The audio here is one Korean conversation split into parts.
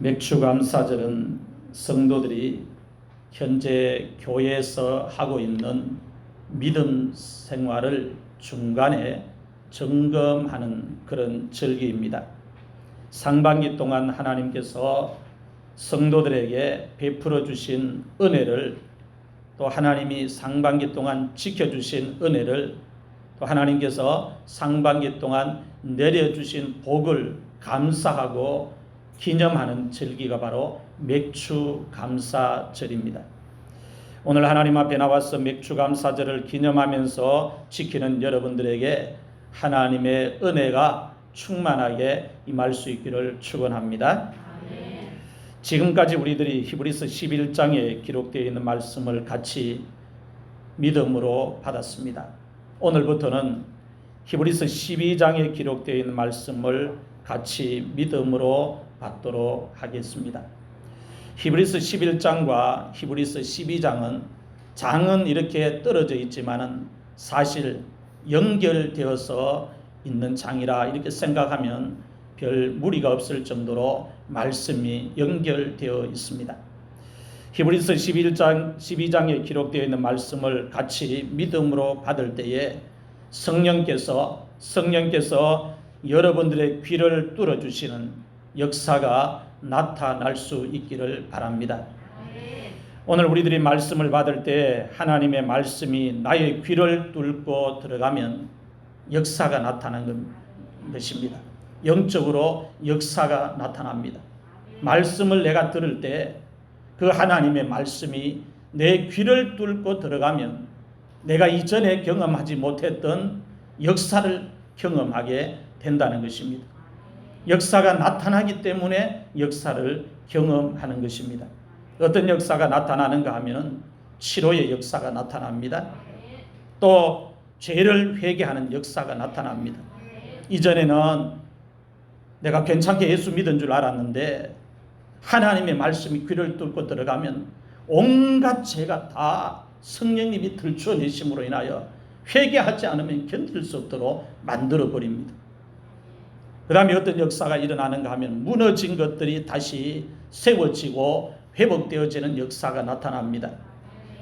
맥주감사절은 성도들이 현재 교회에서 하고 있는 믿음 생활을 중간에 점검하는 그런 절기입니다. 상반기 동안 하나님께서 성도들에게 베풀어 주신 은혜를, 또 하나님이 상반기 동안 지켜주신 은혜를, 또 하나님께서 상반기 동안 내려주신 복을 감사하고 기념하는 절기가 바로 맥주감사절입니다. 오늘 하나님 앞에 나와서 맥주감사절을 기념하면서 지키는 여러분들에게 하나님의 은혜가 충만하게 임할 수 있기를 축원합니다. 지금까지 우리들이 히브리서 11장에 기록되어 있는 말씀을 같이 믿음으로 받았습니다. 오늘부터는 히브리서 12장에 기록되어 있는 말씀을 같이 믿음으로 받도록 하겠습니다. 히브리서 11장과 히브리서 12장은 장은 이렇게 떨어져 있지만은 사실 연결되어서 있는 장이라 이렇게 생각하면 별 무리가 없을 정도로 말씀이 연결되어 있습니다. 히브리서 12장에 기록되어 있는 말씀을 같이 믿음으로 받을 때에 성령께서 여러분들의 귀를 뚫어주시는 역사가 나타날 수 있기를 바랍니다. 오늘 우리들이 말씀을 받을 때 하나님의 말씀이 나의 귀를 뚫고 들어가면 역사가 나타나는 것입니다. 영적으로 역사가 나타납니다. 말씀을 내가 들을 때 그 하나님의 말씀이 내 귀를 뚫고 들어가면 내가 이전에 경험하지 못했던 역사를 경험하게 된다는 것입니다. 역사가 나타나기 때문에 역사를 경험하는 것입니다. 어떤 역사가 나타나는가 하면 치료의 역사가 나타납니다. 또 죄를 회개하는 역사가 나타납니다. 이전에는 내가 괜찮게 예수 믿은 줄 알았는데 하나님의 말씀이 귀를 뚫고 들어가면 온갖 죄가 다 성령님이 들추어내심으로 인하여 회개하지 않으면 견딜 수 없도록 만들어버립니다. 그 다음에 어떤 역사가 일어나는가 하면 무너진 것들이 다시 세워지고 회복되어지는 역사가 나타납니다.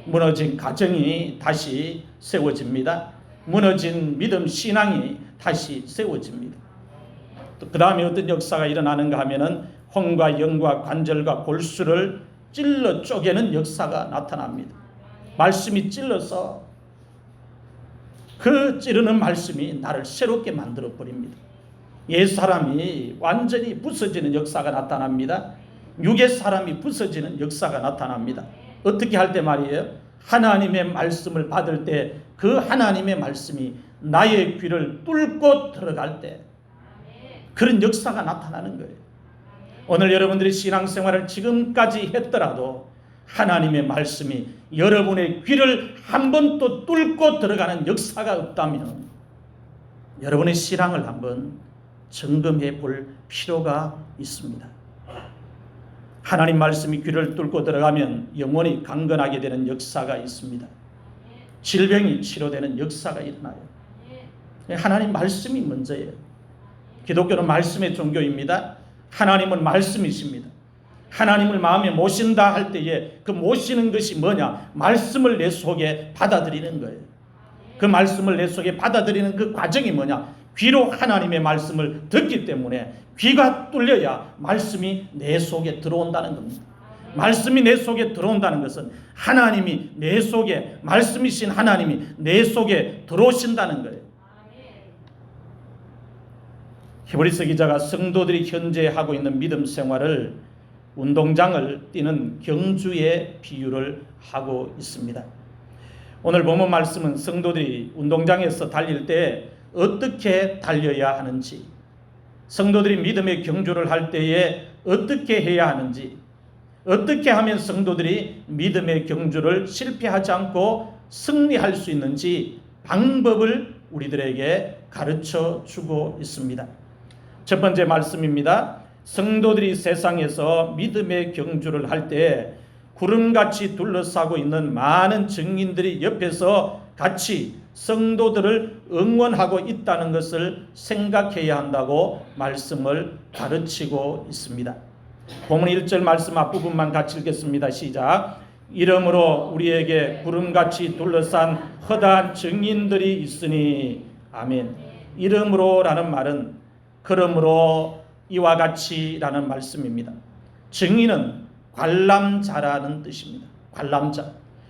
무너진 가정이 다시 세워집니다. 무너진 믿음 신앙이 다시 세워집니다. 그 다음에 어떤 역사가 일어나는가 하면은 혼과 영과 관절과 골수를 찔러 쪼개는 역사가 나타납니다. 말씀이 찔러서 그 찌르는 말씀이 나를 새롭게 만들어 버립니다. 옛 사람이 완전히 부서지는 역사가 나타납니다. 육의 사람이 부서지는 역사가 나타납니다. 어떻게 할 때 말이에요? 하나님의 말씀을 받을 때 그 하나님의 말씀이 나의 귀를 뚫고 들어갈 때 그런 역사가 나타나는 거예요. 오늘 여러분들이 신앙생활을 지금까지 했더라도 하나님의 말씀이 여러분의 귀를 한 번 또 뚫고 들어가는 역사가 없다면 여러분의 신앙을 한번 점검해 볼 필요가 있습니다. 하나님 말씀이 귀를 뚫고 들어가면 영혼이 강건하게 되는 역사가 있습니다. 질병이 치료되는 역사가 일어나요. 하나님 말씀이 먼저예요. 기독교는 말씀의 종교입니다. 하나님은 말씀이십니다. 하나님을 마음에 모신다 할 때에 그 모시는 것이 뭐냐? 말씀을 내 속에 받아들이는 거예요. 그 말씀을 내 속에 받아들이는 그 과정이 뭐냐? 귀로 하나님의 말씀을 듣기 때문에 귀가 뚫려야 말씀이 내 속에 들어온다는 겁니다. 말씀이 내 속에 들어온다는 것은 하나님이 내 속에, 말씀이신 하나님이 내 속에 들어오신다는 거예요. 히브리서 기자가 성도들이 현재 하고 있는 믿음 생활을 운동장을 뛰는 경주의 비유를 하고 있습니다. 오늘 본문 말씀은 성도들이 운동장에서 달릴 때 어떻게 달려야 하는지, 성도들이 믿음의 경주를 할 때에 어떻게 해야 하는지, 어떻게 하면 성도들이 믿음의 경주를 실패하지 않고 승리할 수 있는지 방법을 우리들에게 가르쳐 주고 있습니다. 첫 번째 말씀입니다. 성도들이 세상에서 믿음의 경주를 할 때 구름같이 둘러싸고 있는 많은 증인들이 옆에서 같이 성도들을 응원하고 있다는 것을 생각해야 한다고 말씀을 가르치고 있습니다. 본문 1절 말씀 앞부분만 같이 읽겠습니다. 시작. 이러므로 우리에게 구름같이 둘러싼 허다한 증인들이 있으니. 아멘. 이러므로라는 말은 그러므로 이와 같이라는 말씀입니다. 증인은 관람자라는 뜻입니다.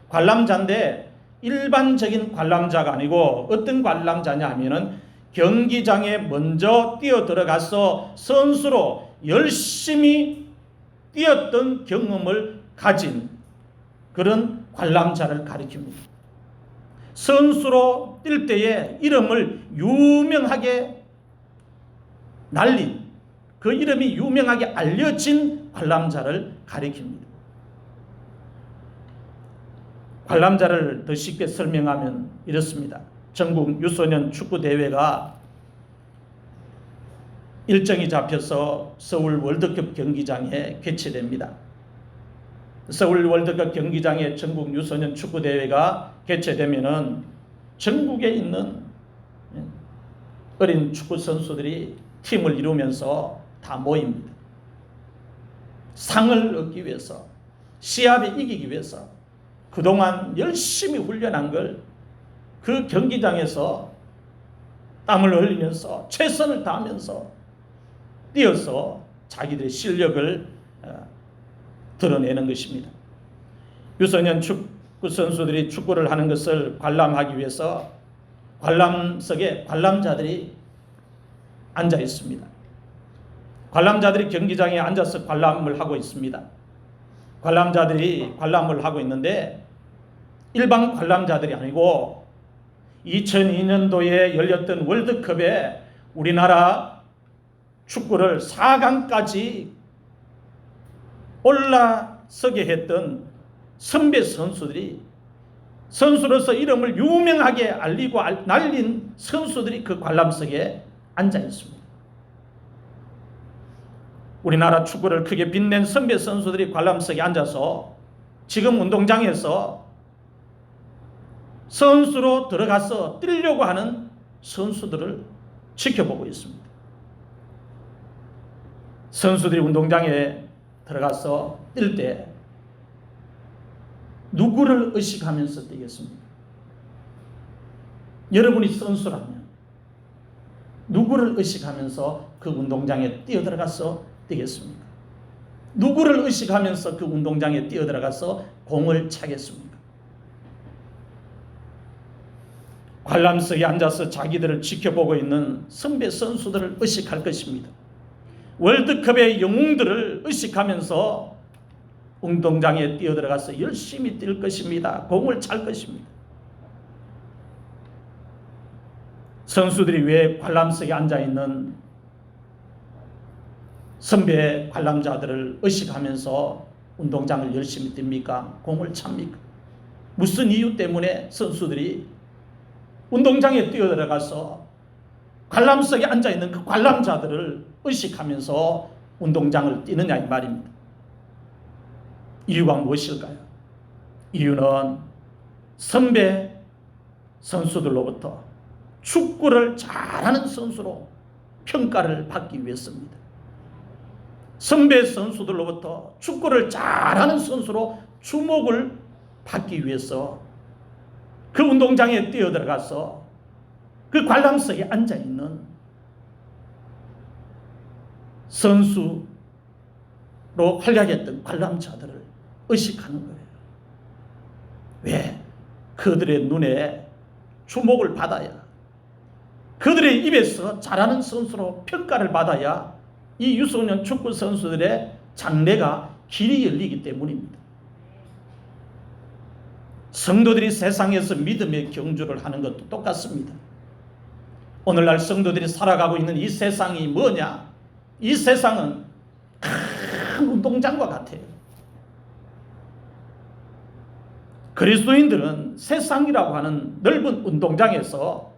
관람자인데 일반적인 관람자가 아니고 어떤 관람자냐 하면은 경기장에 먼저 뛰어 들어가서 선수로 열심히 뛰었던 경험을 가진 그런 관람자를 가리킵니다. 선수로 뛸 때에 이름을 유명하게 날린, 그 이름이 유명하게 알려진 관람자를 가리킵니다. 관람자를 더 쉽게 설명하면 이렇습니다. 전국 유소년 축구 대회가 일정이 잡혀서 서울 월드컵 경기장에 개최됩니다. 서울 월드컵 경기장에 전국 유소년 축구 대회가 개최되면은 전국에 있는 어린 축구 선수들이 팀을 이루면서 다 모입니다. 상을 얻기 위해서, 시합에 이기기 위해서 그동안 열심히 훈련한 걸 그 경기장에서 땀을 흘리면서 최선을 다하면서 뛰어서 자기들의 실력을 드러내는 것입니다. 유소년 축구 선수들이 축구를 하는 것을 관람하기 위해서 관람석에 관람자들이 앉아 있습니다. 관람자들이 경기장에 앉아서 관람을 하고 있습니다. 관람자들이 관람을 하고 있는데 일반 관람자들이 아니고 2002년도에 열렸던 월드컵에 우리나라 축구를 4강까지 올라서게 했던 선배 선수들이, 선수로서 이름을 유명하게 알리고 날린 선수들이 그 관람석에 앉아 있습니다. 우리나라 축구를 크게 빛낸 선배 선수들이 관람석에 앉아서 지금 운동장에서 선수로 들어가서 뛰려고 하는 선수들을 지켜보고 있습니다. 선수들이 운동장에 들어가서 뛸 때 누구를 의식하면서 뛰겠습니까? 여러분이 선수라면 누구를 의식하면서 그 운동장에 뛰어들어가서 뛰겠습니까? 누구를 의식하면서 그 운동장에 뛰어들어가서 공을 차겠습니까? 관람석에 앉아서 자기들을 지켜보고 있는 선배 선수들을 의식할 것입니다. 월드컵의 영웅들을 의식하면서 운동장에 뛰어들어가서 열심히 뛸 것입니다. 공을 찰 것입니다. 선수들이 왜 관람석에 앉아있는 선배 관람자들을 의식하면서 운동장을 열심히 뜁니까? 공을 찹니까? 무슨 이유 때문에 선수들이 운동장에 뛰어들어가서 관람석에 앉아있는 그 관람자들을 의식하면서 운동장을 뛰느냐 이 말입니다. 이유가 무엇일까요? 이유는 선배 선수들로부터 축구를 잘하는 선수로 평가를 받기 위해서입니다. 선배 선수들로부터 축구를 잘하는 선수로 주목을 받기 위해서 그 운동장에 뛰어들어가서 그 관람석에 앉아있는 선수로 활약했던 관람자들을 의식하는 거예요. 왜? 그들의 눈에 주목을 받아야, 그들의 입에서 잘하는 선수로 평가를 받아야 이 유소년 축구 선수들의 장래가 길이 열리기 때문입니다. 성도들이 세상에서 믿음의 경주를 하는 것도 똑같습니다. 오늘날 성도들이 살아가고 있는 이 세상이 뭐냐? 이 세상은 큰 운동장과 같아요. 그리스도인들은 세상이라고 하는 넓은 운동장에서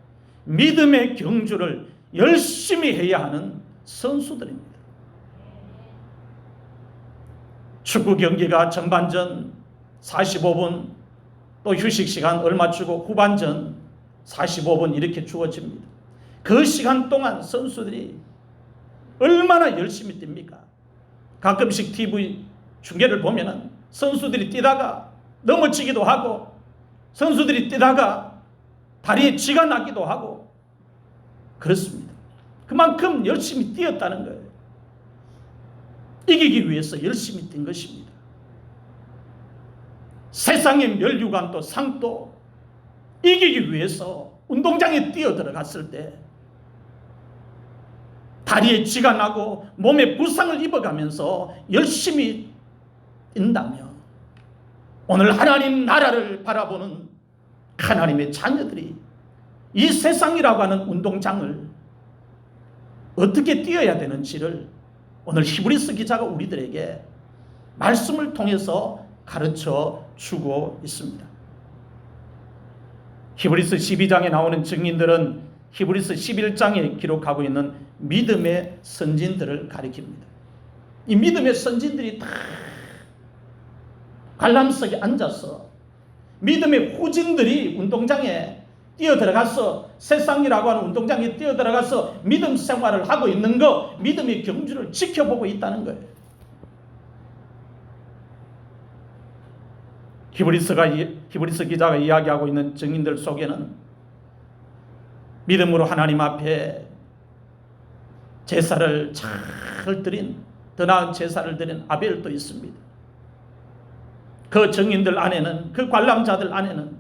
믿음의 경주를 열심히 해야 하는 선수들입니다. 축구 경기가 전반전 45분, 또 휴식 시간 얼마 주고 후반전 45분 이렇게 주어집니다. 그 시간 동안 선수들이 얼마나 열심히 뜁니까? 가끔씩 TV 중계를 보면은 선수들이 뛰다가 넘어지기도 하고 선수들이 뛰다가 다리에 쥐가 나기도 하고 그렇습니다. 그만큼 열심히 뛰었다는 거예요. 이기기 위해서 열심히 뛴 것입니다. 세상의 멸류관도 상도 이기기 위해서 운동장에 뛰어들어갔을 때 다리에 쥐가 나고 몸에 부상을 입어가면서 열심히 뛴다며 오늘 하나님 나라를 바라보는 하나님의 자녀들이 이 세상이라고 하는 운동장을 어떻게 뛰어야 되는지를 오늘 히브리서 기자가 우리들에게 말씀을 통해서 가르쳐 주고 있습니다. 히브리서 12장에 나오는 증인들은 히브리서 11장에 기록하고 있는 믿음의 선진들을 가리킵니다. 이 믿음의 선진들이 다 관람석에 앉아서 믿음의 후진들이 운동장에 뛰어들어가서 세상이라고 하는 운동장에 뛰어들어가서 믿음 생활을 하고 있는 거, 믿음의 경주를 지켜보고 있다는 거예요. 히브리서 기자가 이야기하고 있는 증인들 속에는 믿음으로 하나님 앞에 제사를 잘 드린, 더 나은 제사를 드린 아벨도 있습니다. 그 증인들 안에는, 그 관람자들 안에는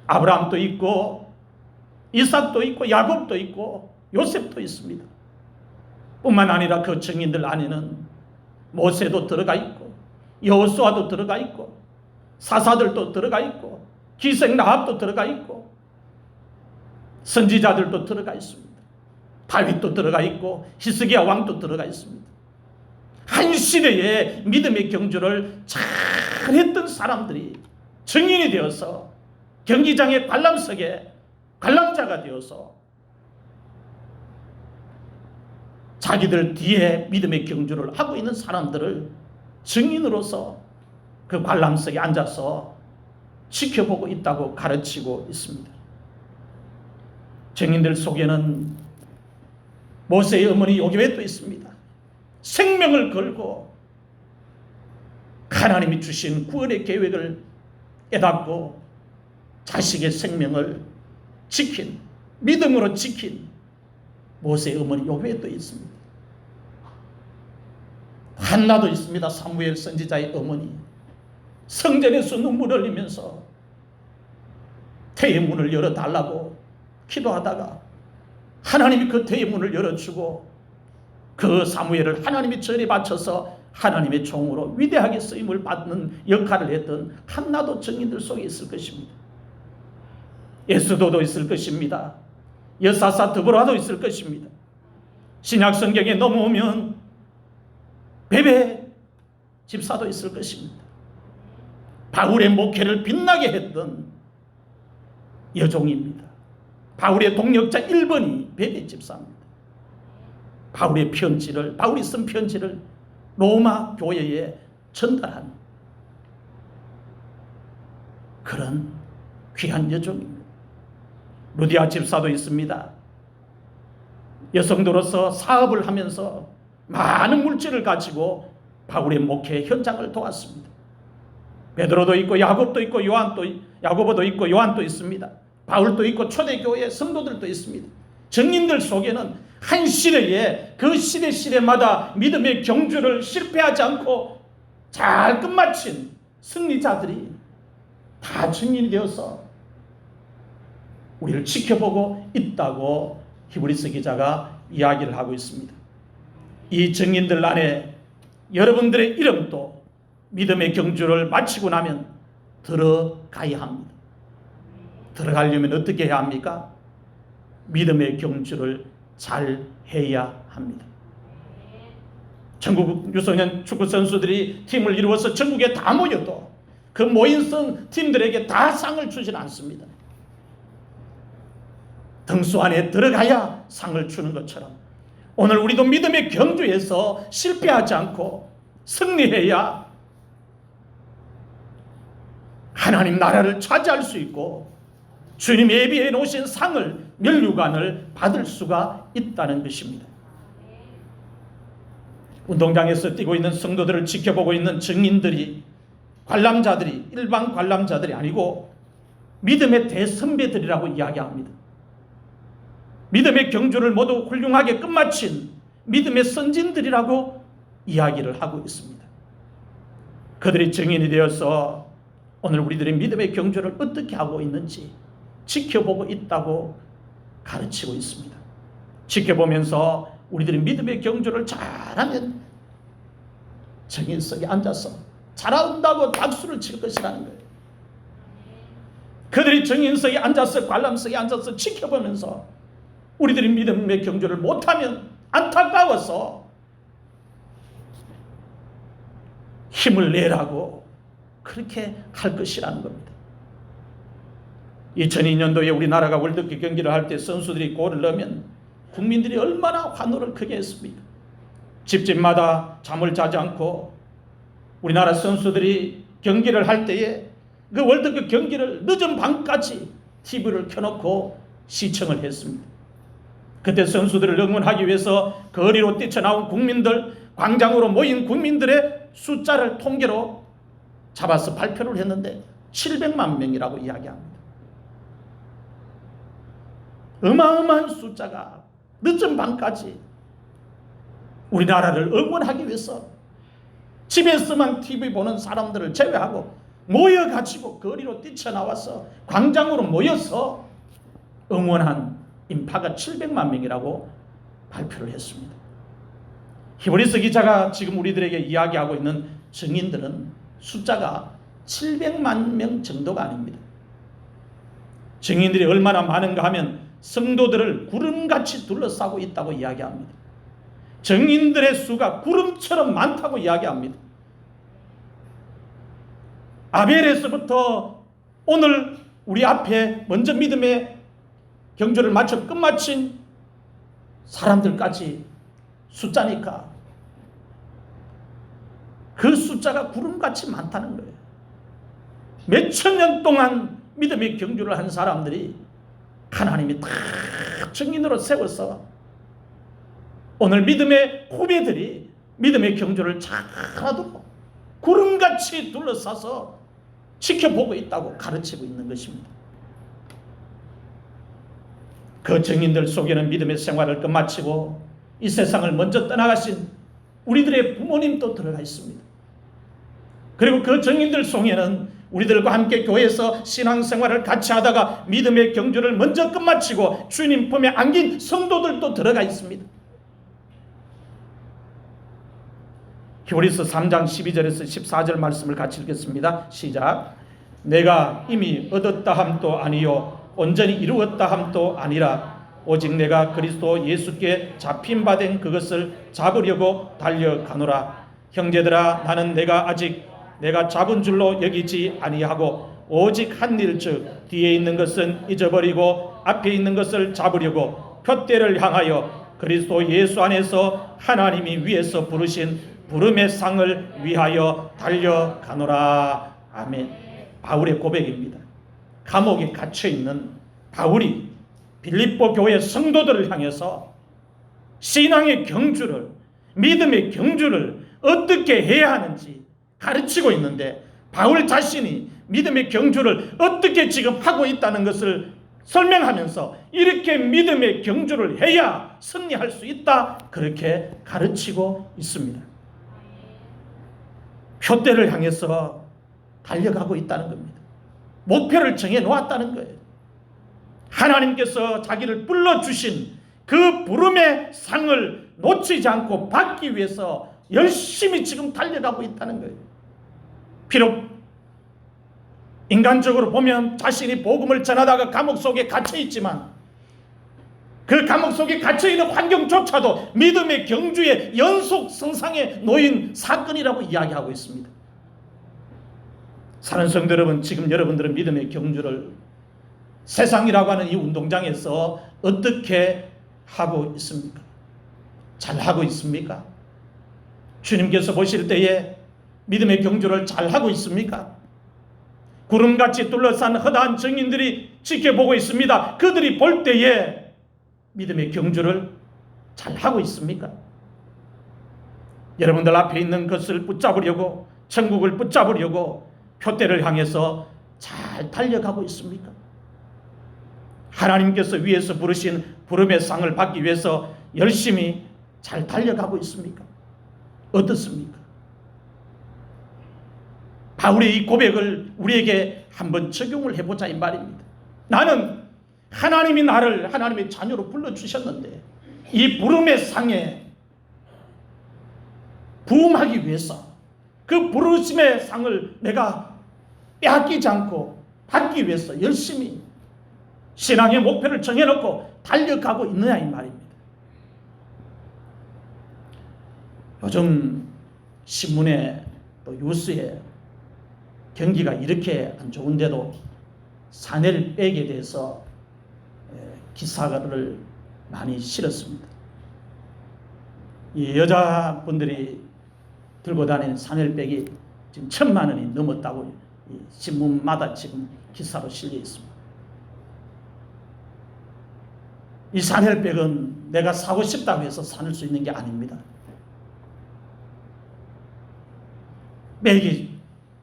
아브라함도 있고 이삭도 있고 야곱도 있고 요셉도 있습니다. 뿐만 아니라 그 증인들 안에는 모세도 들어가 있고 여호수아도 들어가 있고 사사들도 들어가 있고 기생 라합도 들어가 있고 선지자들도 들어가 있습니다. 다윗도 들어가 있고 히스기야 왕도 들어가 있습니다. 한 시대에 믿음의 경주를 잘했던 사람들이 증인이 되어서 경기장의 관람석에 관람자가 되어서 자기들 뒤에 믿음의 경주를 하고 있는 사람들을 증인으로서 그 관람석에 앉아서 지켜보고 있다고 가르치고 있습니다. 증인들 속에는 모세의 어머니 요게벳도 있습니다. 생명을 걸고 하나님이 주신 구원의 계획을 깨닫고 자식의 생명을 지킨, 믿음으로 지킨 모세의 어머니 요게벳도 있습니다. 한나도 있습니다. 사무엘 선지자의 어머니. 성전에서 눈물을 흘리면서 태의 문을 열어달라고 기도하다가 하나님이 그 태의 문을 열어주고 그 사무엘을 하나님의 절에 바쳐서 하나님의 종으로 위대하게 쓰임을 받는 역할을 했던 한나도 증인들 속에 있을 것입니다. 예수도도 있을 것입니다. 여사사 드보라도 있을 것입니다. 신약 성경에 넘어오면 베베 집사도 있을 것입니다. 바울의 목회를 빛나게 했던 여종입니다. 바울의 동력자 1번이 베베 집사입니다. 바울이 쓴 편지를 로마 교회에 전달한 그런 귀한 여종입니다. 루디아 집사도 있습니다. 여성도로서 사업을 하면서 많은 물질을 가지고 바울의 목회 현장을 도왔습니다. 베드로도 있고 야곱도 있고 야고보도 있고 요한도 있습니다. 바울도 있고 초대교회 성도들도 있습니다. 증인들 속에는 한 시대에 그 시대마다 믿음의 경주를 실패하지 않고 잘 끝마친 승리자들이 다 증인이 되어서 우리를 지켜보고 있다고 히브리서 기자가 이야기를 하고 있습니다. 이 증인들 안에 여러분들의 이름도 믿음의 경주를 마치고 나면 들어가야 합니다. 들어가려면 어떻게 해야 합니까? 믿음의 경주를 잘 해야 합니다. 전국 유소년 축구 선수들이 팀을 이루어서 전국에 다 모여도 그 모인 팀들에게 다 상을 주진 않습니다. 등수 안에 들어가야 상을 주는 것처럼 오늘 우리도 믿음의 경주에서 실패하지 않고 승리해야 하나님 나라를 차지할 수 있고 주님이 예비해 놓으신 상을, 멸류관을 받을 수가 있다는 것입니다. 운동장에서 뛰고 있는 성도들을 지켜보고 있는 증인들이, 관람자들이 일반 관람자들이 아니고 믿음의 대선배들이라고 이야기합니다. 믿음의 경주를 모두 훌륭하게 끝마친 믿음의 선진들이라고 이야기를 하고 있습니다. 그들이 증인이 되어서 오늘 우리들의 믿음의 경주를 어떻게 하고 있는지 지켜보고 있다고 가르치고 있습니다. 지켜보면서 우리들이 믿음의 경주를 잘하면 증인석에 앉아서 잘한다고 박수를 칠 것이라는 거예요. 그들이 증인석에 앉아서, 관람석에 앉아서 지켜보면서 우리들이 믿음의 경주를 못하면 안타까워서 힘을 내라고 그렇게 할 것이라는 겁니다. 2002년도에 우리나라가 월드컵 경기를 할 때 선수들이 골을 넣으면 국민들이 얼마나 환호를 크게 했습니까? 집집마다 잠을 자지 않고 우리나라 선수들이 경기를 할 때에 그 월드컵 경기를 늦은 밤까지 TV를 켜놓고 시청을 했습니다. 그때 선수들을 응원하기 위해서 거리로 뛰쳐나온 국민들, 광장으로 모인 국민들의 숫자를 통계로 잡아서 발표를 했는데 700만 명이라고 이야기합니다. 어마어마한 숫자가 늦은 밤까지 우리나라를 응원하기 위해서 집에서만 TV 보는 사람들을 제외하고 모여가지고 거리로 뛰쳐나와서 광장으로 모여서 응원한 인파가 700만 명이라고 발표를 했습니다. 히브리서 기자가 지금 우리들에게 이야기하고 있는 증인들은 숫자가 700만 명 정도가 아닙니다. 증인들이 얼마나 많은가 하면 성도들을 구름같이 둘러싸고 있다고 이야기합니다. 증인들의 수가 구름처럼 많다고 이야기합니다. 아벨에서부터 오늘 우리 앞에 먼저 믿음의 경주를 마쳐 끝마친 사람들까지 숫자니까 그 숫자가 구름같이 많다는 거예요. 몇천 년 동안 믿음의 경주를 한 사람들이 하나님이 다 증인으로 세워서 오늘 믿음의 후배들이 믿음의 경주를 잘하도록 구름같이 둘러싸서 지켜보고 있다고 가르치고 있는 것입니다. 그 증인들 속에는 믿음의 생활을 끝마치고 이 세상을 먼저 떠나가신 우리들의 부모님도 들어가 있습니다. 그리고 그 증인들 속에는 우리들과 함께 교회에서 신앙생활을 같이 하다가 믿음의 경주를 먼저 끝마치고 주님 품에 안긴 성도들도 들어가 있습니다. 히브리서 3장 12절에서 14절 말씀을 같이 읽겠습니다. 시작. 내가 이미 얻었다 함도 아니요 온전히 이루었다 함도 아니라 오직 내가 그리스도 예수께 잡힌 바 된 그것을 잡으려고 달려가노라. 형제들아 나는 내가 잡은 줄로 여기지 아니하고 오직 한 일 즉 뒤에 있는 것은 잊어버리고 앞에 있는 것을 잡으려고 표대를 향하여 그리스도 예수 안에서 하나님이 위에서 부르신 부름의 상을 위하여 달려가노라. 아멘. 바울의 고백입니다. 감옥에 갇혀있는 바울이 빌립보 교회 성도들을 향해서 신앙의 경주를, 믿음의 경주를 어떻게 해야 하는지 가르치고 있는데 바울 자신이 믿음의 경주를 어떻게 지금 하고 있다는 것을 설명하면서 이렇게 믿음의 경주를 해야 승리할 수 있다 그렇게 가르치고 있습니다. 표대를 향해서 달려가고 있다는 겁니다. 목표를 정해 놓았다는 거예요. 하나님께서 자기를 불러주신 그 부름의 상을 놓치지 않고 받기 위해서 열심히 지금 달려가고 있다는 거예요. 비록 인간적으로 보면 자신이 복음을 전하다가 감옥 속에 갇혀 있지만 그 감옥 속에 갇혀 있는 환경조차도 믿음의 경주의 연속 성상에 놓인 사건이라고 이야기하고 있습니다. 사는 성도 여러분, 지금 여러분들은 믿음의 경주를 세상이라고 하는 이 운동장에서 어떻게 하고 있습니까? 잘 하고 있습니까? 주님께서 보실 때에 믿음의 경주를 잘 하고 있습니까? 구름같이 둘러싼 허다한 증인들이 지켜보고 있습니다. 그들이 볼 때에 믿음의 경주를 잘 하고 있습니까? 여러분들 앞에 있는 것을 붙잡으려고, 천국을 붙잡으려고 표대를 향해서 잘 달려가고 있습니까? 하나님께서 위에서 부르신 부름의 상을 받기 위해서 열심히 잘 달려가고 있습니까? 어떻습니까? 바울의 이 고백을 우리에게 한번 적용을 해보자 이 말입니다. 나는 하나님이 나를 하나님의 자녀로 불러주셨는데 이 부름의 상에 부음하기 위해서 그 부르심의 상을 내가 빼앗기지 않고 받기 위해서 열심히 신앙의 목표를 정해놓고 달려가고 있느냐 이 말입니다. 요즘 신문에 또 뉴스에 경기가 이렇게 안 좋은데도 산헬백에 대해서 기사를 많이 실었습니다. 이 여자분들이 들고 다니는 산헬백이 지금 1,000만 원이 넘었다고 신문마다 지금 기사로 실려 있습니다. 이 산헬백은 내가 사고 싶다고 해서 사는 수 있는 게 아닙니다. 백이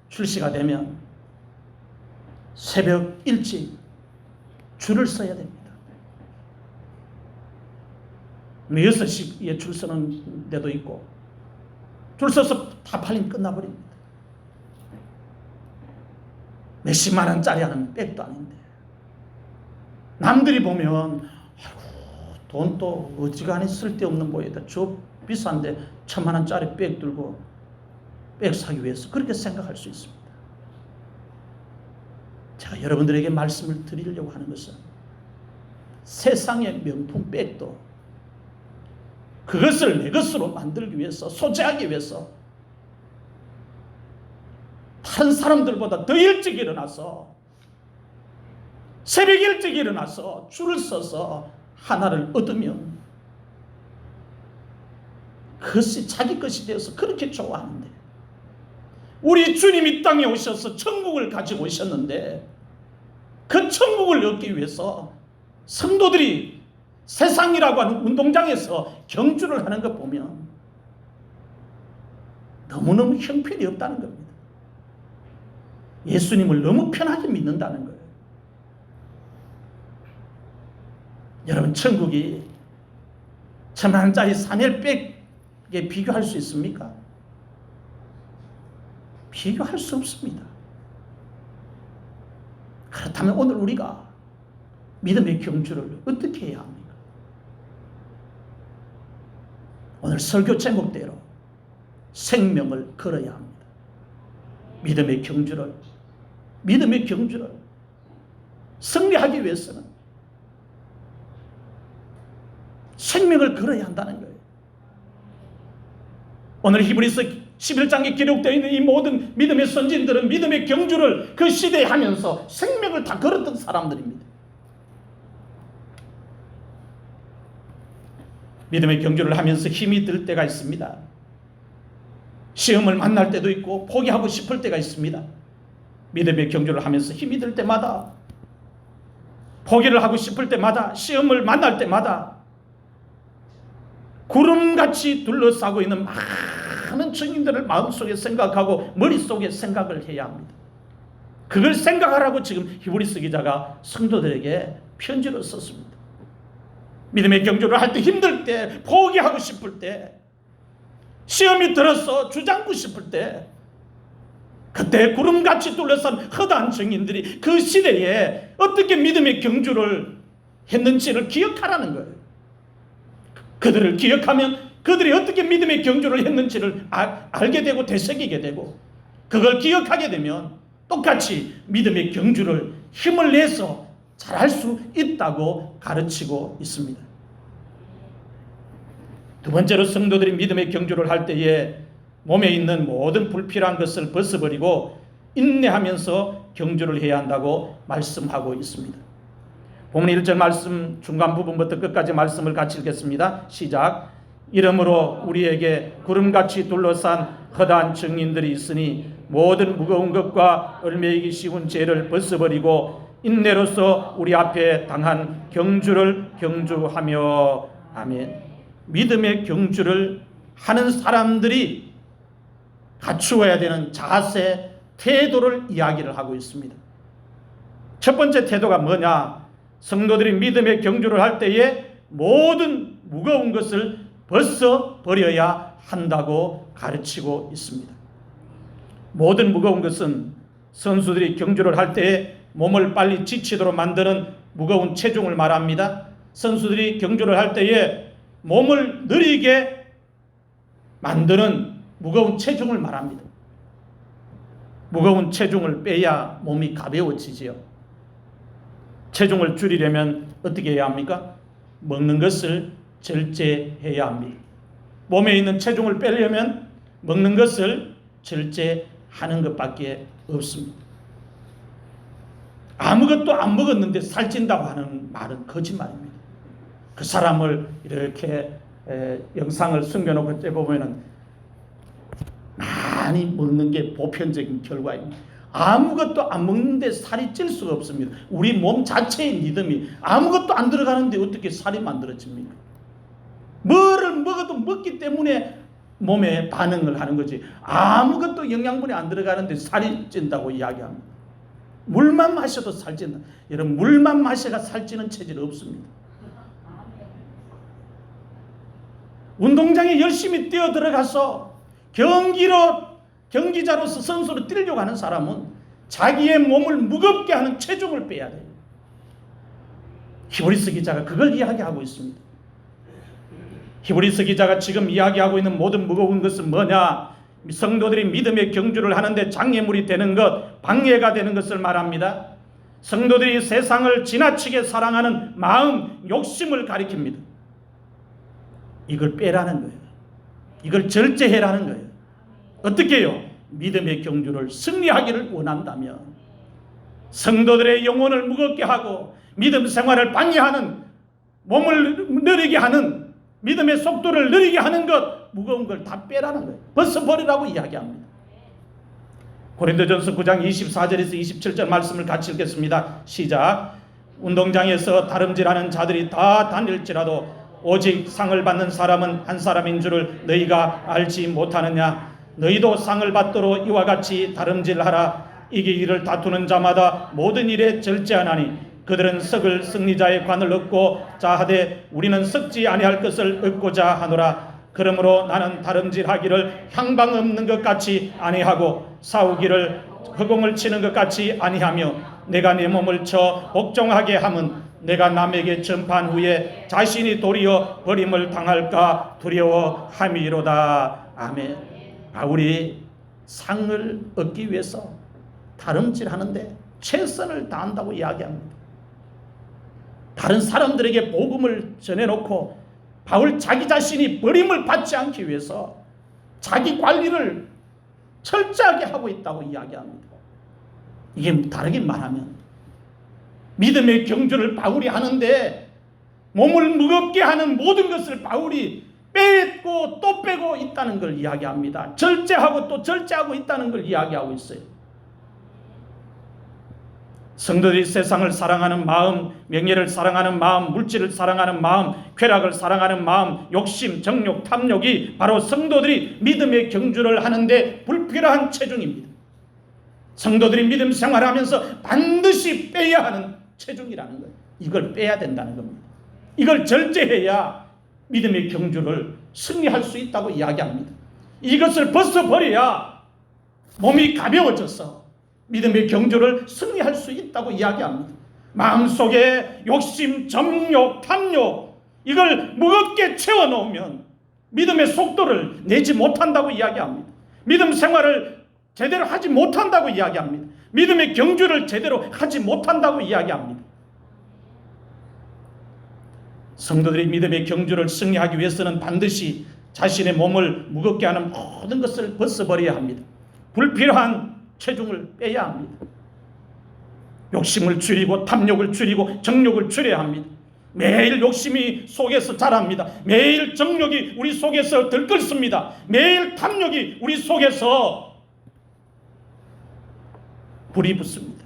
출시가 되면 새벽 일찍 줄을 서야 됩니다. 6시에 줄 서는 데도 있고 줄 서서 다 팔리면 끝나버립니다. 몇십만 원짜리 하는 백도 아닌데 남들이 보면 아이고 돈 또 어지간히 쓸데없는 보이다. 저 비싼데 1,000만 원짜리 백 들고 백 사기 위해서 그렇게 생각할 수 있습니다. 제가 여러분들에게 말씀을 드리려고 하는 것은 세상의 명품 백도 그것을 내 것으로 만들기 위해서 소지하기 위해서 다른 사람들보다 더 일찍 일어나서 새벽 일찍 일어나서 줄을 서서 하나를 얻으면 그것이 자기 것이 되어서 그렇게 좋아하는데 우리 주님이 땅에 오셔서 천국을 가지고 오셨는데 그 천국을 얻기 위해서 성도들이 세상이라고 하는 운동장에서 경주를 하는 것 보면 너무너무 형편이 없다는 겁니다. 예수님을 너무 편하게 믿는다는 거예요. 여러분 천국이 1,000만 원짜리 산헬백에 비교할 수 있습니까? 비교할 수 없습니다. 그렇다면 오늘 우리가 믿음의 경주를 어떻게 해야 합니까? 오늘 설교 제목대로 생명을 걸어야 합니다. 믿음의 경주를 승리하기 위해서는 생명을 걸어야 한다는 거예요. 오늘 히브리서 11장에 기록되어 있는 이 모든 믿음의 선진들은 믿음의 경주를 그 시대에 하면서 생명을 다 걸었던 사람들입니다. 믿음의 경주를 하면서 힘이 들 때가 있습니다. 시험을 만날 때도 있고 포기하고 싶을 때가 있습니다. 믿음의 경주를 하면서 힘이 들 때마다, 포기를 하고 싶을 때마다, 시험을 만날 때마다 구름같이 둘러싸고 있는 많은 증인들을 마음속에 생각하고 머릿속에 생각을 해야 합니다. 그걸 생각하라고 지금 히브리서 기자가 성도들에게 편지를 썼습니다. 믿음의 경주를 할 때 힘들 때, 포기하고 싶을 때, 시험이 들어서 주장고 싶을 때, 그때 구름같이 둘러싼 허다한 증인들이 그 시대에 어떻게 믿음의 경주를 했는지를 기억하라는 거예요. 그들을 기억하면 그들이 어떻게 믿음의 경주를 했는지를 알게 되고 되새기게 되고, 그걸 기억하게 되면 똑같이 믿음의 경주를 힘을 내서 잘할 수 있다고 가르치고 있습니다. 두 번째로 성도들이 믿음의 경주를 할 때에 몸에 있는 모든 불필요한 것을 벗어버리고 인내하면서 경주를 해야 한다고 말씀하고 있습니다. 본문 1절 말씀 중간 부분부터 끝까지 말씀을 같이 읽겠습니다. 시작. 이러므로 우리에게 구름같이 둘러싼 허다한 증인들이 있으니 모든 무거운 것과 얽매이기 쉬운 죄를 벗어버리고 인내로서 우리 앞에 당한 경주를 경주하며. 아멘. 믿음의 경주를 하는 사람들이 갖추어야 되는 자세, 태도를 이야기를 하고 있습니다. 첫 번째 태도가 뭐냐? 성도들이 믿음의 경주를 할 때에 모든 무거운 것을 벗어 버려야 한다고 가르치고 있습니다. 모든 무거운 것은 선수들이 경주를 할 때에 몸을 빨리 지치도록 만드는 무거운 체중을 말합니다. 선수들이 경주를 할 때에 몸을 느리게 만드는 무거운 체중을 말합니다. 무거운 체중을 빼야 몸이 가벼워지지요. 체중을 줄이려면 어떻게 해야 합니까? 먹는 것을 절제해야 합니다. 몸에 있는 체중을 빼려면 먹는 것을 절제하는 것밖에 없습니다. 아무것도 안 먹었는데 살찐다고 하는 말은 거짓말입니다. 그 사람을 이렇게 영상을 숨겨놓고 째보면은 많이 먹는 게 보편적인 결과입니다. 아무것도 안 먹는데 살이 찔 수가 없습니다. 우리 몸 자체의 리듬이 아무것도 안 들어가는데 어떻게 살이 만들어집니까? 뭐를 먹어도 먹기 때문에 몸에 반응을 하는 거지, 아무것도 영양분이 안 들어가는데 살이 찐다고 이야기합니다. 물만 마셔도 살찐다. 여러분, 물만 마셔가 살찌는 체질 없습니다. 운동장에 열심히 뛰어 들어가서 경기자로서 선수로 뛰려고 하는 사람은 자기의 몸을 무겁게 하는 체중을 빼야 돼요. 히브리서 기자가 그걸 이야기하고 있습니다. 히브리서 기자가 지금 이야기하고 있는 모든 무거운 것은 뭐냐? 성도들이 믿음의 경주를 하는데 장애물이 되는 것, 방해가 되는 것을 말합니다. 성도들이 세상을 지나치게 사랑하는 마음, 욕심을 가리킵니다. 이걸 빼라는 거예요. 이걸 절제해라는 거예요. 어떻게 해요? 믿음의 경주를 승리하기를 원한다면 성도들의 영혼을 무겁게 하고 믿음 생활을 방해하는, 몸을 느리게 하는, 믿음의 속도를 느리게 하는 것, 무거운 걸 다 빼라는 거예요. 벗어버리라고 이야기합니다. 고린도전서 9장 24절에서 27절 말씀을 같이 읽겠습니다. 시작. 운동장에서 다름질하는 자들이 다 다닐지라도 오직 상을 받는 사람은 한 사람인 줄을 너희가 알지 못하느냐? 너희도 상을 받도록 이와 같이 다름질하라. 이기기를 다투는 자마다 모든 일에 절제하나니 그들은 썩을 승리자의 관을 얻고 자하되 우리는 썩지 아니할 것을 얻고자 하노라. 그러므로 나는 다름질하기를 향방 없는 것 같이 아니하고 싸우기를 허공을 치는 것 같이 아니하며 내가 내 몸을 쳐 복종하게 함은 내가 남에게 전파한 후에 자신이 도리어 버림을 당할까 두려워함이로다. 아멘. 바울이 상을 얻기 위해서 다름질하는데 최선을 다한다고 이야기합니다. 다른 사람들에게 복음을 전해놓고 바울 자기 자신이 버림을 받지 않기 위해서 자기 관리를 철저하게 하고 있다고 이야기합니다. 이게 다르게 말하면 믿음의 경주를 바울이 하는데 몸을 무겁게 하는 모든 것을 바울이 빼고 또 빼고 있다는 걸 이야기합니다. 절제하고 또 절제하고 있다는 걸 이야기하고 있어요. 성도들이 세상을 사랑하는 마음, 명예를 사랑하는 마음, 물질을 사랑하는 마음, 쾌락을 사랑하는 마음, 욕심, 정욕, 탐욕이 바로 성도들이 믿음의 경주를 하는데 불필요한 체중입니다. 성도들이 믿음 생활하면서 반드시 빼야 하는 체중이라는 거예요. 이걸 빼야 된다는 겁니다. 이걸 절제해야 믿음의 경주를 승리할 수 있다고 이야기합니다. 이것을 벗어버려야 몸이 가벼워져서 믿음의 경주를 승리할 수 있다고 이야기합니다. 마음속에 욕심, 정욕, 탐욕 이걸 무겁게 채워놓으면 믿음의 속도를 내지 못한다고 이야기합니다. 믿음 생활을 제대로 하지 못한다고 이야기합니다. 믿음의 경주를 제대로 하지 못한다고 이야기합니다. 성도들이 믿음의 경주를 승리하기 위해서는 반드시 자신의 몸을 무겁게 하는 모든 것을 벗어버려야 합니다. 불필요한 체중을 빼야 합니다. 욕심을 줄이고 탐욕을 줄이고 정욕을 줄여야 합니다. 매일 욕심이 속에서 자랍니다. 매일 정욕이 우리 속에서 들끓습니다. 매일 탐욕이 우리 속에서 불이 붙습니다.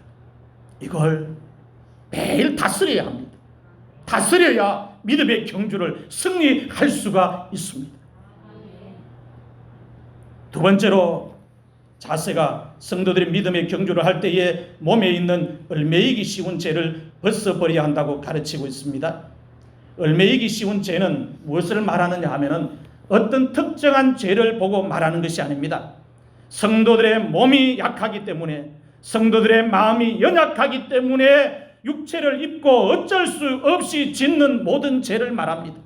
이걸 매일 다스려야 합니다. 다스려야 믿음의 경주를 승리할 수가 있습니다. 두 번째로 자세가 성도들이 믿음의 경주를 할 때에 몸에 있는 얽매이기 쉬운 죄를 벗어버려야 한다고 가르치고 있습니다. 얽매이기 쉬운 죄는 무엇을 말하느냐 하면은 어떤 특정한 죄를 보고 말하는 것이 아닙니다. 성도들의 몸이 약하기 때문에, 성도들의 마음이 연약하기 때문에 육체를 입고 어쩔 수 없이 짓는 모든 죄를 말합니다.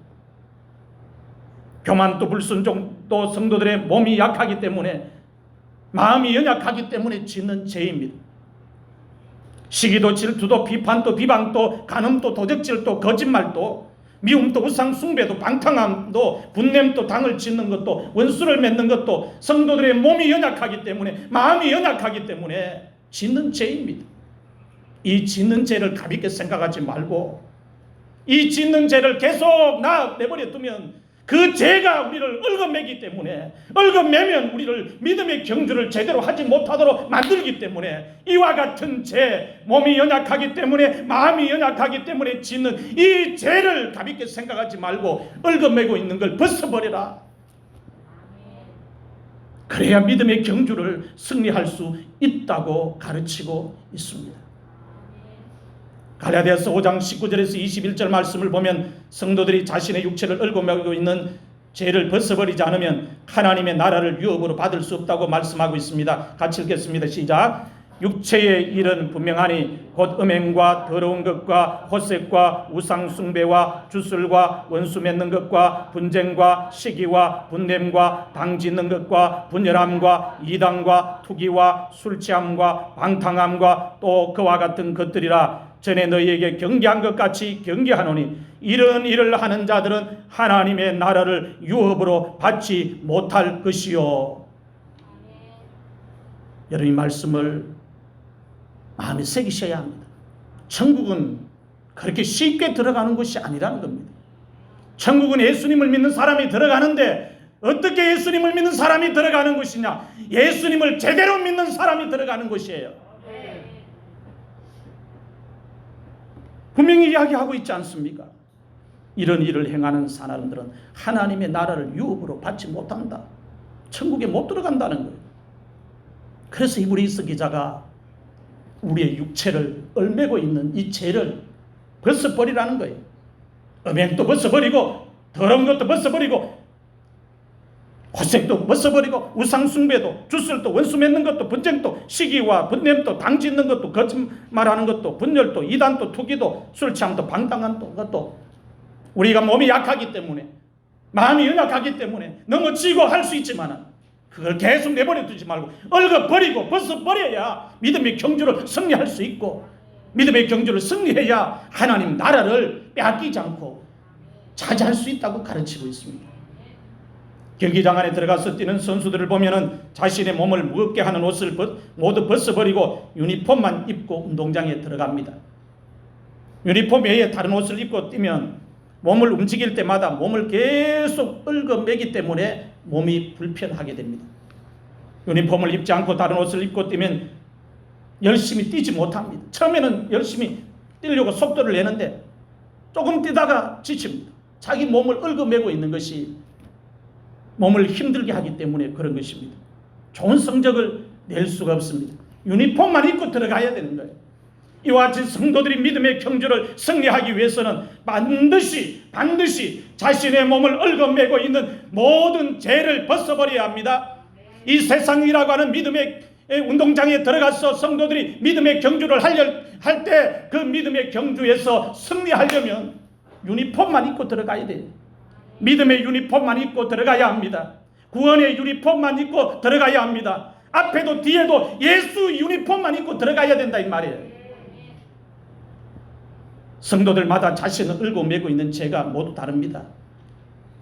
교만도 불순종도 성도들의 몸이 약하기 때문에, 마음이 연약하기 때문에 짓는 죄입니다. 시기도 질투도 비판도 비방도 간음도 도적질도 거짓말도 미움도 우상 숭배도 방탕함도 분냄도 당을 짓는 것도 원수를 맺는 것도 성도들의 몸이 연약하기 때문에, 마음이 연약하기 때문에 짓는 죄입니다. 이 짓는 죄를 가볍게 생각하지 말고 이 짓는 죄를 계속 내버려 두면 그 죄가 우리를 얽어매기 때문에, 얽어매면 우리를 믿음의 경주를 제대로 하지 못하도록 만들기 때문에, 이와 같은 죄, 몸이 연약하기 때문에, 마음이 연약하기 때문에 짓는 이 죄를 가볍게 생각하지 말고 얽어매고 있는 걸 벗어버려라. 그래야 믿음의 경주를 승리할 수 있다고 가르치고 있습니다. 갈라디아서 5장 19절에서 21절 말씀을 보면 성도들이 자신의 육체를 얽어매고 있는 죄를 벗어버리지 않으면 하나님의 나라를 유업으로 받을 수 없다고 말씀하고 있습니다. 같이 읽겠습니다. 시작. 육체의 일은 분명하니 곧 음행과 더러운 것과 호색과 우상 숭배와 주술과 원수 맺는 것과 분쟁과 시기와 분냄과 당 짓는 것과 분열함과 이단과 투기와 술 취함과 방탕함과 또 그와 같은 것들이라. 전에 너희에게 경계한 것 같이 경계하노니 이런 일을 하는 자들은 하나님의 나라를 유업으로 받지 못할 것이요. 여러분, 이 말씀을 마음에 새기셔야 합니다. 천국은 그렇게 쉽게 들어가는 것이 아니라는 겁니다. 천국은 예수님을 믿는 사람이 들어가는데, 어떻게 예수님을 믿는 사람이 들어가는 것이냐? 예수님을 제대로 믿는 사람이 들어가는 것이에요. 분명히 이야기하고 있지 않습니까? 이런 일을 행하는 사람들은 하나님의 나라를 유업으로 받지 못한다. 천국에 못 들어간다는 거예요. 그래서 히브리서 기자가 우리의 육체를 얽매고 있는 이 죄를 벗어버리라는 거예요. 음행도 벗어버리고 더러운 것도 벗어버리고 호색도 벗어버리고 우상숭배도 주술도 원수 맺는 것도 분쟁도 시기와 분냄도 당 짓는 것도 거짓말하는 것도 분열도 이단도 투기도 술취함도 방탕함도 것도 우리가 몸이 약하기 때문에, 마음이 연약하기 때문에 넘어지고 할 수 있지만 그걸 계속 내버려 두지 말고 얽어버리고 벗어버려야 믿음의 경주를 승리할 수 있고, 믿음의 경주를 승리해야 하나님 나라를 빼앗기지 않고 차지할 수 있다고 가르치고 있습니다. 경기장 안에 들어가서 뛰는 선수들을 보면은 자신의 몸을 무겁게 하는 옷을 모두 벗어버리고 유니폼만 입고 운동장에 들어갑니다. 유니폼 외에 다른 옷을 입고 뛰면 몸을 움직일 때마다 몸을 계속 얽어매기 때문에 몸이 불편하게 됩니다. 유니폼을 입지 않고 다른 옷을 입고 뛰면 열심히 뛰지 못합니다. 처음에는 열심히 뛰려고 속도를 내는데 조금 뛰다가 지칩니다. 자기 몸을 얽어매고 있는 것이 몸을 힘들게 하기 때문에 그런 것입니다. 좋은 성적을 낼 수가 없습니다. 유니폼만 입고 들어가야 되는 거예요. 이와 같이 성도들이 믿음의 경주를 승리하기 위해서는 반드시 자신의 몸을 얽어매고 있는 모든 죄를 벗어버려야 합니다. 이 세상이라고 하는 믿음의 운동장에 들어가서 성도들이 믿음의 경주를 할 때 그 믿음의 경주에서 승리하려면 유니폼만 입고 들어가야 돼요. 믿음의 유니폼만 입고 들어가야 합니다. 구원의 유니폼만 입고 들어가야 합니다. 앞에도 뒤에도 예수 유니폼만 입고 들어가야 된다 이 말이에요. 성도들마다 자신을 얽어매고 있는 죄가 모두 다릅니다.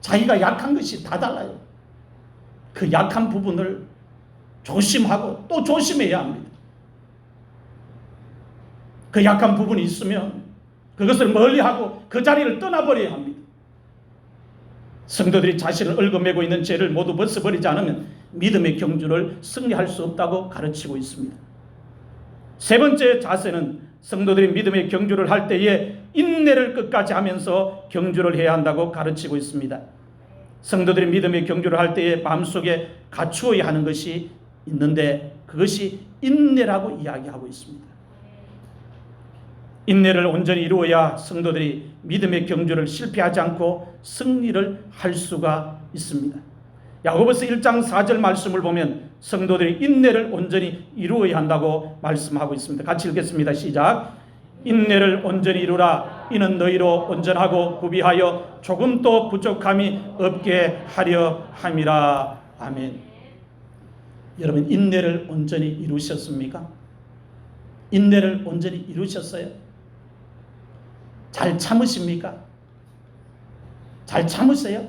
자기가 약한 것이 다 달라요. 그 약한 부분을 조심하고 또 조심해야 합니다. 그 약한 부분이 있으면 그것을 멀리하고 그 자리를 떠나버려야 합니다. 성도들이 자신을 얽어매고 있는 죄를 모두 벗어버리지 않으면 믿음의 경주를 승리할 수 없다고 가르치고 있습니다. 세 번째 자세는 성도들이 믿음의 경주를 할 때에 인내를 끝까지 하면서 경주를 해야 한다고 가르치고 있습니다. 성도들이 믿음의 경주를 할 때에 마음속에 갖추어야 하는 것이 있는데 그것이 인내라고 이야기하고 있습니다. 인내를 온전히 이루어야 성도들이 믿음의 경주를 실패하지 않고 승리를 할 수가 있습니다. 야고보서 1장 4절 말씀을 보면 성도들이 인내를 온전히 이루어야 한다고 말씀하고 있습니다. 같이 읽겠습니다. 시작. 인내를 온전히 이루라. 이는 너희로 온전하고 구비하여 조금도 부족함이 없게 하려 함이라. 아멘. 여러분, 인내를 온전히 이루셨습니까? 인내를 온전히 이루셨어요? 잘 참으십니까? 잘 참으세요?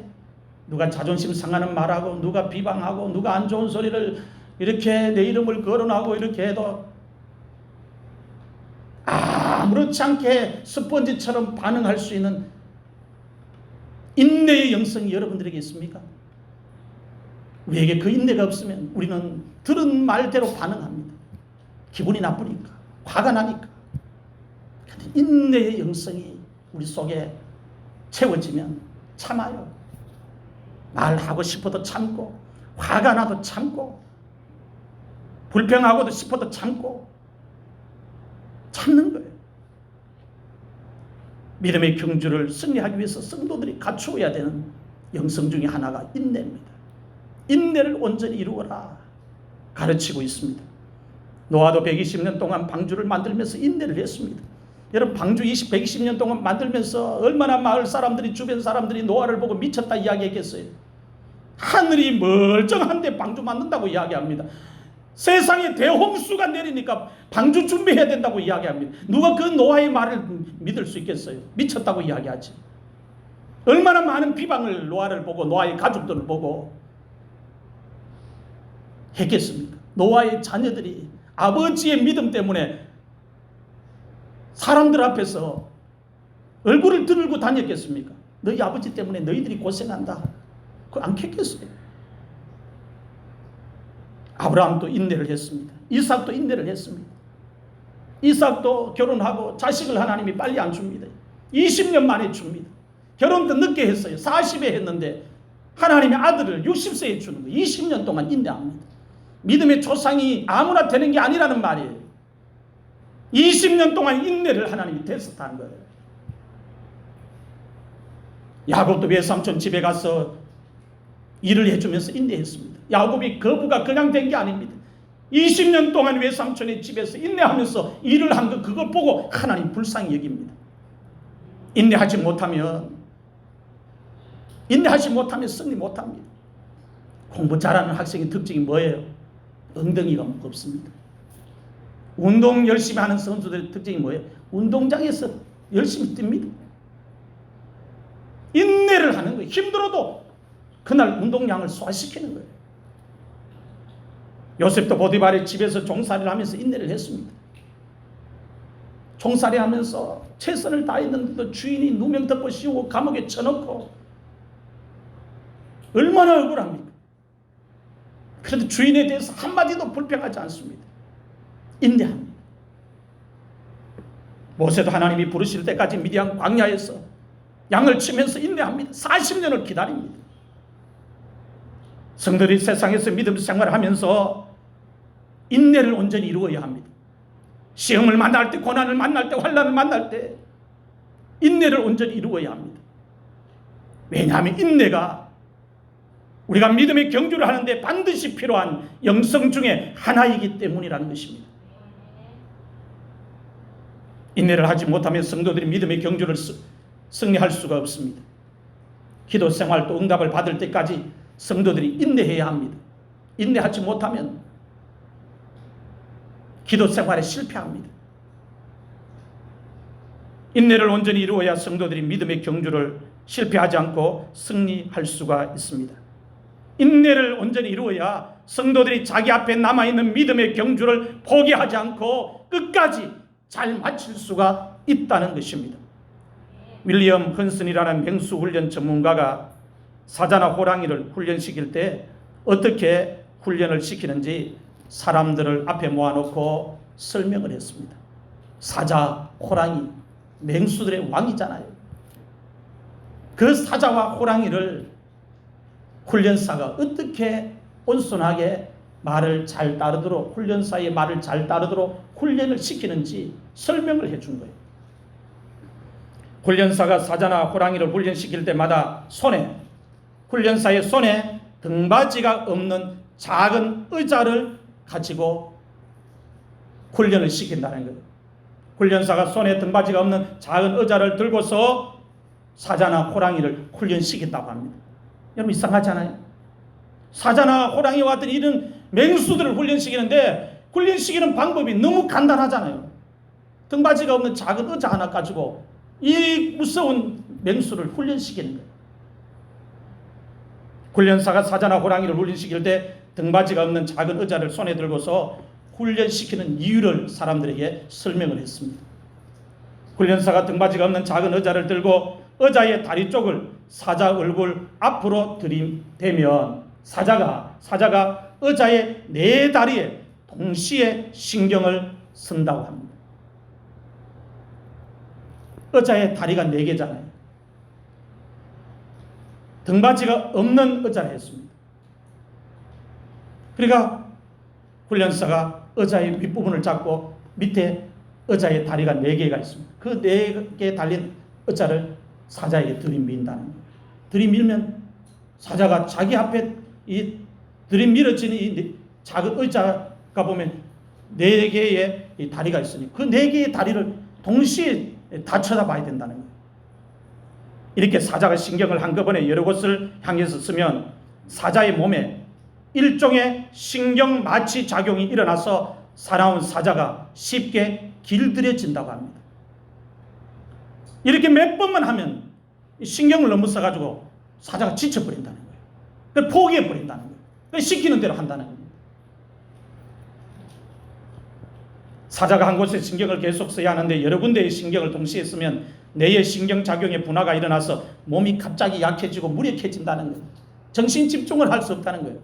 누가 자존심 상하는 말하고 누가 비방하고 누가 안 좋은 소리를 이렇게 내 이름을 거론하고 이렇게 해도 아무렇지 않게 스펀지처럼 반응할 수 있는 인내의 영성이 여러분들에게 있습니까? 우리에게 그 인내가 없으면 우리는 들은 말대로 반응합니다. 기분이 나쁘니까, 화가 나니까. 인내의 영성이 우리 속에 채워지면 참아요. 말하고 싶어도 참고, 화가 나도 참고, 불평하고도 싶어도 참고, 참는 거예요. 믿음의 경주를 승리하기 위해서 성도들이 갖추어야 되는 영성 중에 하나가 인내입니다. 인내를 온전히 이루어라 가르치고 있습니다. 노아도 120년 동안 방주를 만들면서 인내를 했습니다. 여러분, 방주 120년 동안 만들면서 얼마나 마을 사람들이, 주변 사람들이 노아를 보고 미쳤다 이야기했겠어요. 하늘이 멀쩡한데 방주 만든다고 이야기합니다. 세상에 대홍수가 내리니까 방주 준비해야 된다고 이야기합니다. 누가 그 노아의 말을 믿을 수 있겠어요? 미쳤다고 이야기하지. 얼마나 많은 비방을 노아를 보고 노아의 가족들을 보고 했겠습니까? 노아의 자녀들이 아버지의 믿음 때문에 사람들 앞에서 얼굴을 드늘고 다녔겠습니까? 너희 아버지 때문에 너희들이 고생한다. 그거 안 켰겠어요? 아브라함도 인내를 했습니다. 이삭도 인내를 했습니다. 이삭도 결혼하고 자식을 하나님이 빨리 안 줍니다. 20년 만에 줍니다. 결혼도 늦게 했어요. 40에 했는데 하나님의 아들을 60세에 주는 거예요. 20년 동안 인내합니다. 믿음의 조상이 아무나 되는 게 아니라는 말이에요. 20년 동안 인내를 하나님이 테스트한 거예요. 야곱도 외삼촌 집에 가서 일을 해주면서 인내했습니다. 야곱이 거부가 그냥 된 게 아닙니다. 20년 동안 외삼촌의 집에서 인내하면서 일을 한 거, 그걸 보고 하나님 불쌍히 여깁니다. 인내하지 못하면 승리 못합니다. 공부 잘하는 학생의 특징이 뭐예요? 엉덩이가 무겁습니다. 운동 열심히 하는 선수들의 특징이 뭐예요? 운동장에서 열심히 뜁니다. 인내를 하는 거예요. 힘들어도 그날 운동량을 소화시키는 거예요. 요셉도 보디발의 집에서 종살이를 하면서 인내를 했습니다. 종살이 하면서 최선을 다했는데도 주인이 누명 덮어 씌우고 감옥에 쳐넣고 얼마나 억울합니까? 그래도 주인에 대해서 한마디도 불평하지 않습니다. 인내합니다. 모세도 하나님이 부르실 때까지 미디안 광야에서 양을 치면서 인내합니다. 40년을 기다립니다. 성도들이 세상에서 믿음 생활을 하면서 인내를 온전히 이루어야 합니다. 시험을 만날 때, 고난을 만날 때, 환난을 만날 때 인내를 온전히 이루어야 합니다. 왜냐하면 인내가 우리가 믿음의 경주를 하는데 반드시 필요한 영성 중에 하나이기 때문이라는 것입니다. 인내를 하지 못하면 성도들이 믿음의 경주를 승리할 수가 없습니다. 기도 생활도 응답을 받을 때까지 성도들이 인내해야 합니다. 인내하지 못하면 기도 생활에 실패합니다. 인내를 온전히 이루어야 성도들이 믿음의 경주를 실패하지 않고 승리할 수가 있습니다. 인내를 온전히 이루어야 성도들이 자기 앞에 남아있는 믿음의 경주를 포기하지 않고 끝까지 잘 마칠 수가 있다는 것입니다. 윌리엄 헌슨이라는 맹수훈련 전문가가 사자나 호랑이를 훈련시킬 때 어떻게 훈련을 시키는지 사람들을 앞에 모아놓고 설명을 했습니다. 사자, 호랑이, 맹수들의 왕이잖아요. 그 사자와 호랑이를 훈련사가 어떻게 온순하게 말을 잘 따르도록, 훈련사의 말을 잘 따르도록 훈련을 시키는지 설명을 해준 거예요. 훈련사가 사자나 호랑이를 훈련시킬 때마다 훈련사의 손에 등받이가 없는 작은 의자를 가지고 훈련을 시킨다는 거예요. 훈련사가 손에 등받이가 없는 작은 의자를 들고서 사자나 호랑이를 훈련시킨다고 합니다. 여러분 이상하지 않아요? 사자나 호랑이와 같은 이런 맹수들을 훈련시키는데 훈련시키는 방법이 너무 간단하잖아요. 등받이가 없는 작은 의자 하나 가지고 이 무서운 맹수를 훈련시키는 거예요. 훈련사가 사자나 호랑이를 훈련시킬 때 등받이가 없는 작은 의자를 손에 들고서 훈련시키는 이유를 사람들에게 설명을 했습니다. 훈련사가 등받이가 없는 작은 의자를 들고 의자의 다리 쪽을 사자 얼굴 앞으로 들이대면 사자가 의자의 네 다리에 동시에 신경을 쓴다고 합니다. 의자의 다리가 4개잖아요. 등받이가 없는 의자를 했습니다. 그러니까 훈련사가 의자의 윗부분을 잡고 밑에 의자의 다리가 4개가 있습니다. 그 4개 달린 의자를 사자에게 들이민다는 거예요. 들이밀면 사자가 자기 앞에 이 들이밀어지는 이 작은 의자가 보면 4개의 이 다리가 있으니 그 4개의 다리를 동시에 다 쳐다봐야 된다는 거예요. 이렇게 사자가 신경을 한꺼번에 여러 곳을 향해서 쓰면 사자의 몸에 일종의 신경 마취 작용이 일어나서 사나운 사자가 쉽게 길들여진다고 합니다. 이렇게 몇 번만 하면 신경을 넘어서가지고 사자가 지쳐버린다는 거예요. 그걸 포기해버린다는 거예요. 그걸 시키는 대로 한다는 겁니다. 사자가 한 곳에 신경을 계속 써야 하는데 여러 군데의 신경을 동시에 쓰면 뇌의 신경작용에 분화가 일어나서 몸이 갑자기 약해지고 무력해진다는 거예요. 정신 집중을 할 수 없다는 거예요.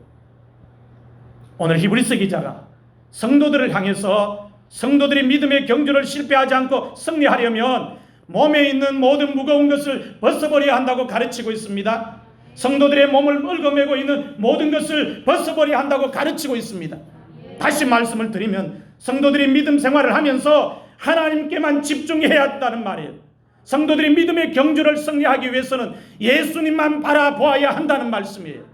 오늘 히브리서 기자가 성도들을 향해서 성도들이 믿음의 경주를 실패하지 않고 승리하려면 몸에 있는 모든 무거운 것을 벗어버려야 한다고 가르치고 있습니다. 성도들의 몸을 얽어매고 있는 모든 것을 벗어버려야 한다고 가르치고 있습니다. 다시 말씀을 드리면 성도들이 믿음 생활을 하면서 하나님께만 집중해야 한다는 말이에요. 성도들이 믿음의 경주를 승리하기 위해서는 예수님만 바라보아야 한다는 말씀이에요.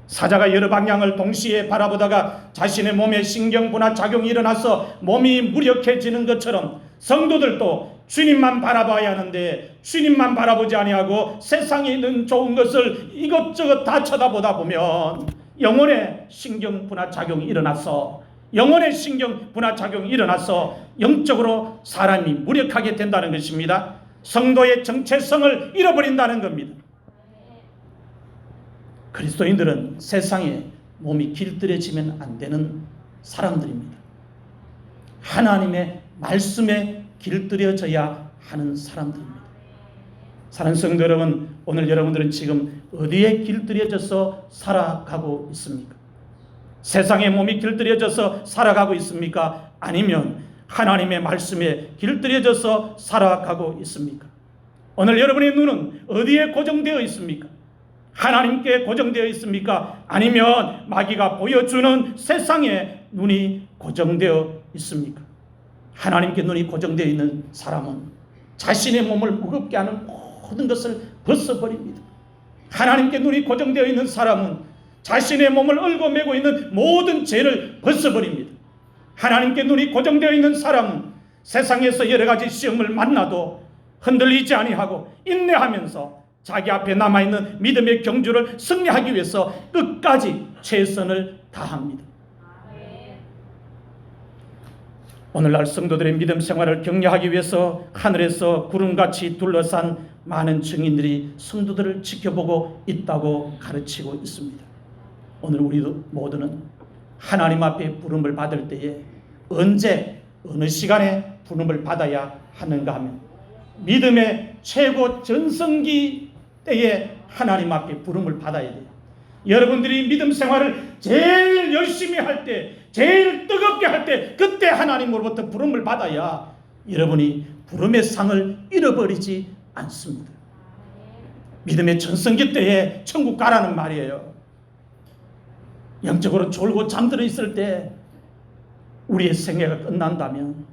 사자가 여러 방향을 동시에 바라보다가 자신의 몸에 신경분화 작용이 일어나서 몸이 무력해지는 것처럼 성도들도 주님만 바라봐야 하는데 주님만 바라보지 아니하고 세상에 있는 좋은 것을 이것저것 다 쳐다보다 보면 영혼의 신경분화 작용이 일어나서 영적으로 사람이 무력하게 된다는 것입니다. 성도의 정체성을 잃어버린다는 겁니다. 그리스도인들은 세상에 몸이 길들여지면 안 되는 사람들입니다. 하나님의 말씀에 길들여져야 하는 사람들입니다. 사랑하는 성도 여러분, 오늘 여러분들은 지금 어디에 길들여져서 살아가고 있습니까? 세상에 몸이 길들여져서 살아가고 있습니까? 아니면 하나님의 말씀에 길들여져서 살아가고 있습니까? 오늘 여러분의 눈은 어디에 고정되어 있습니까? 하나님께 고정되어 있습니까? 아니면 마귀가 보여주는 세상에 눈이 고정되어 있습니까? 하나님께 눈이 고정되어 있는 사람은 자신의 몸을 무겁게 하는 모든 것을 벗어버립니다. 하나님께 눈이 고정되어 있는 사람은 자신의 몸을 얽어매고 있는 모든 죄를 벗어버립니다. 하나님께 눈이 고정되어 있는 사람은 세상에서 여러 가지 시험을 만나도 흔들리지 아니하고 인내하면서 자기 앞에 남아있는 믿음의 경주를 승리하기 위해서 끝까지 최선을 다합니다. 오늘날 성도들의 믿음 생활을 격려하기 위해서 하늘에서 구름같이 둘러싼 많은 증인들이 성도들을 지켜보고 있다고 가르치고 있습니다. 오늘 우리도 모두는 하나님 앞에 부름을 받을 때에 언제 어느 시간에 부름을 받아야 하는가 하면 믿음의 최고 전성기 때에 하나님 앞에 부름을 받아야 돼요. 여러분들이 믿음 생활을 제일 열심히 할 때, 제일 뜨겁게 할 때, 그때 하나님으로부터 부름을 받아야 여러분이 부름의 상을 잃어버리지 않습니다. 믿음의 전성기 때에 천국 가라는 말이에요. 영적으로 졸고 잠들어 있을 때 우리의 생애가 끝난다면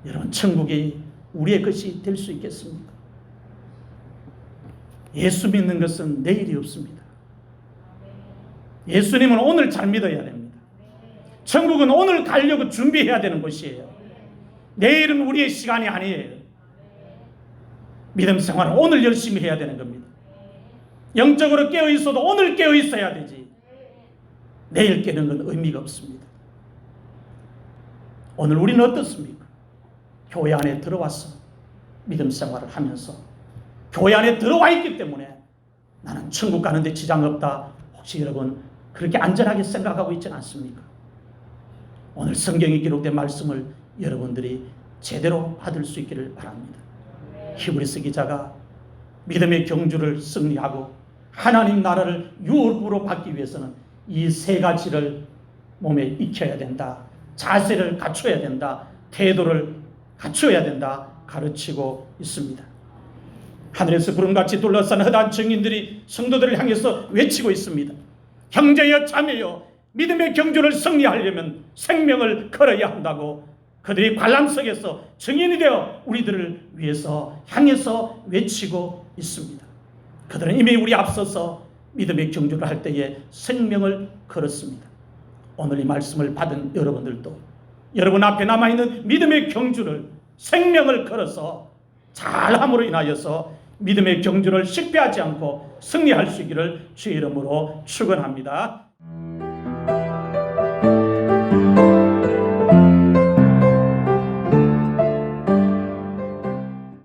여러분 천국이 우리의 것이 될 수 있겠습니까? 예수 믿는 것은 내일이 없습니다. 예수님은 오늘 잘 믿어야 됩니다. 천국은 오늘 가려고 준비해야 되는 곳이에요. 내일은 우리의 시간이 아니에요. 믿음 생활은 오늘 열심히 해야 되는 겁니다. 영적으로 깨어 있어도 오늘 깨어 있어야 되지. 내일 깨는 건 의미가 없습니다. 오늘 우리는 어떻습니까? 교회 안에 들어와서 믿음 생활을 하면서 교회 안에 들어와 있기 때문에 나는 천국 가는데 지장 없다. 혹시 여러분 그렇게 안전하게 생각하고 있지는 않습니까? 오늘 성경에 기록된 말씀을 여러분들이 제대로 받을 수 있기를 바랍니다. 히브리서 기자가 믿음의 경주를 승리하고 하나님 나라를 유업으로 받기 위해서는 이 세 가지를 몸에 익혀야 된다. 자세를 갖춰야 된다. 태도를 갖춰야 된다. 가르치고 있습니다. 하늘에서 구름같이 둘러싼 허다한 증인들이 성도들을 향해서 외치고 있습니다. 형제여 자매여, 믿음의 경주를 승리하려면 생명을 걸어야 한다고 그들이 관람석에서 증인이 되어 우리들을 위해서 향해서 외치고 있습니다. 그들은 이미 우리 앞서서 믿음의 경주를 할 때에 생명을 걸었습니다. 오늘 이 말씀을 받은 여러분들도 여러분 앞에 남아있는 믿음의 경주를 생명을 걸어서 잘함으로 인하여서 믿음의 경주를 실패하지 않고 승리할 수 있기를 주의 이름으로 축원합니다.